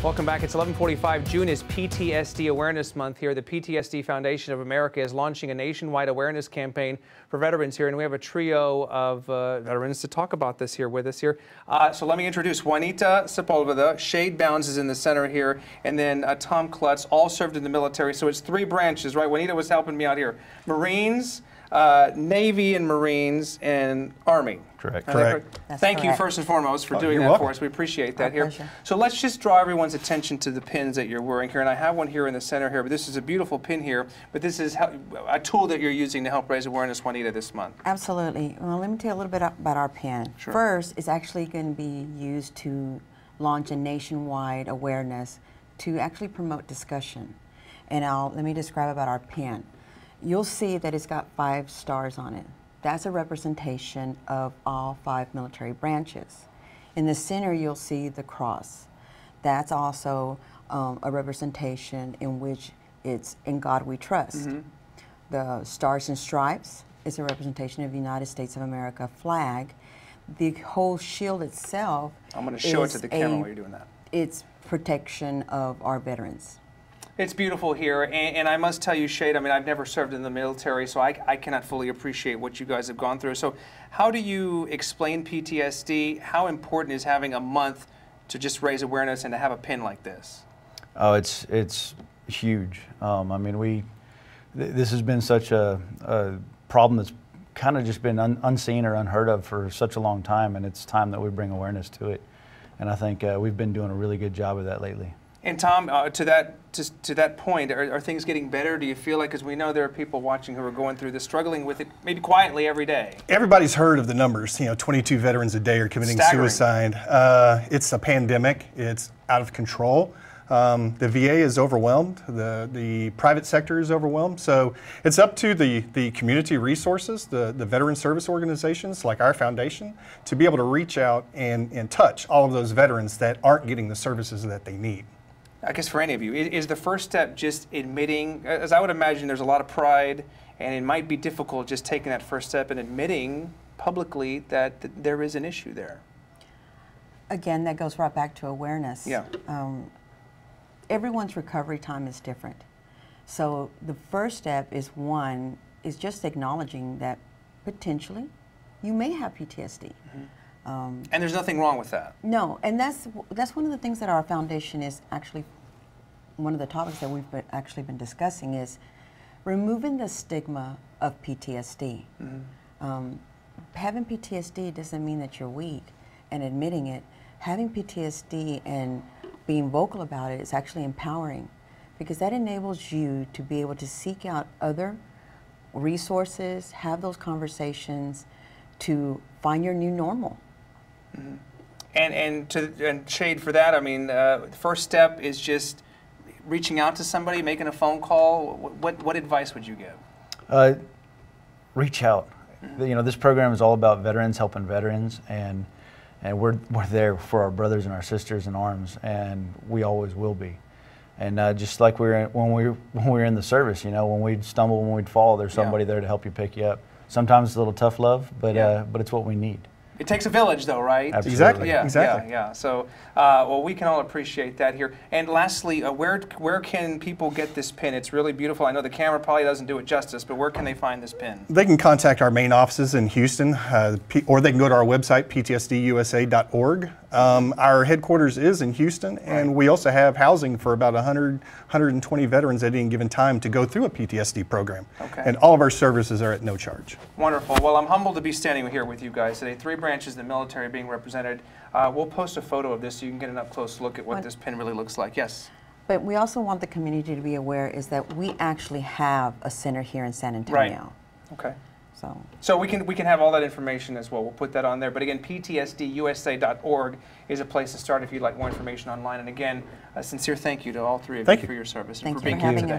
Welcome back. It's 11:45. June is PTSD Awareness Month here. The PTSD Foundation of America is launching a nationwide awareness campaign for veterans here, and we have a trio of veterans to talk about this here with us here. So let me introduce Juanita Sepulveda. Shade Bounds is in the center here, and then Tom Klutz, all served in the military. So it's three branches, right? Juanita was helping me out here. Marines, Navy and Marines, and Army. Correct. Thank you first and foremost for doing that for us. We appreciate that here. Pleasure. So let's just draw everyone's attention to the pins that you're wearing here. And I have one here in the center here, but this is a beautiful pin here. But this is a tool that you're using to help raise awareness, Juanita, this month. Absolutely. Well, let me tell you a little bit about our pin. Sure. First, it's actually going to be used to launch a nationwide awareness to actually promote discussion. And let me describe about our pin. You'll see that it's got 5 stars on it. That's a representation of all 5 military branches. In the center, you'll see the cross. That's also a representation in which it's "In God We Trust." Mm-hmm. The Stars and Stripes is a representation of the United States of America flag. The whole shield itself, I'm going to show it to the camera while you're doing that. It's protection of our veterans. It's beautiful here, and I must tell you, Shade, I mean, I've never served in the military, so I cannot fully appreciate what you guys have gone through. So how do you explain PTSD? How important is having a month to just raise awareness and to have a pin like this? Oh, it's huge. I mean, this has been such a problem that's kind of just been unseen or unheard of for such a long time, and it's time that we bring awareness to it. And I think we've been doing a really good job of that lately. And Tom, to that point, are things getting better? Do you feel like, because we know there are people watching who are going through this, struggling with it, maybe quietly every day? Everybody's heard of the numbers. 22 veterans a day are committing suicide. It's a pandemic. It's out of control. The VA is overwhelmed. The private sector is overwhelmed. So it's up to the community resources, the veteran service organizations like our foundation, to be able to reach out and touch all of those veterans that aren't getting the services that they need. I guess for any of you, is the first step just admitting, as I would imagine there's a lot of pride, and it might be difficult just taking that first step and admitting publicly that there is an issue there? Again, that goes right back to awareness. Yeah. Everyone's recovery time is different. So the first step is just acknowledging that potentially you may have PTSD. Mm-hmm. And there's nothing wrong with that. No, and that's one of the things that our foundation is actually, one of the topics that we've actually been discussing is removing the stigma of PTSD. Mm-hmm. Having PTSD doesn't mean that you're weak, and admitting it. Having PTSD and being vocal about it is actually empowering, because that enables you to be able to seek out other resources, have those conversations to find your new normal. Mm-hmm. And Shade, for that, I mean, the first step is just reaching out to somebody, making a phone call. What advice would you give? Reach out. Mm-hmm. This program is all about veterans helping veterans, and we're there for our brothers and our sisters in arms, and we always will be. And just like when we were in the service, when we'd stumble, when we'd fall, there's somebody there to help you pick you up. Sometimes it's a little tough love, but it's what we need. It takes a village, though, right? Absolutely. Exactly. Yeah. So, well, we can all appreciate that here. And lastly, where can people get this pin? It's really beautiful. I know the camera probably doesn't do it justice, but where can they find this pin? They can contact our main offices in Houston, or they can go to our website, ptsdusa.org. Our headquarters is in Houston, and we also have housing for about 120 veterans at any given time to go through a PTSD program. Okay. And all of our services are at no charge. Wonderful. Well, I'm humbled to be standing here with you guys today. 3 branches of the military being represented. We'll post a photo of this so you can get an up-close look at what this pin really looks like. Yes? But we also want the community to be aware is that we actually have a center here in San Antonio. Right. Okay. So we can have all that information as well. We'll put that on there. But again, ptsdusa.org is a place to start if you'd like more information online. And again, a sincere thank you to all 3 of you for your service and for being here today.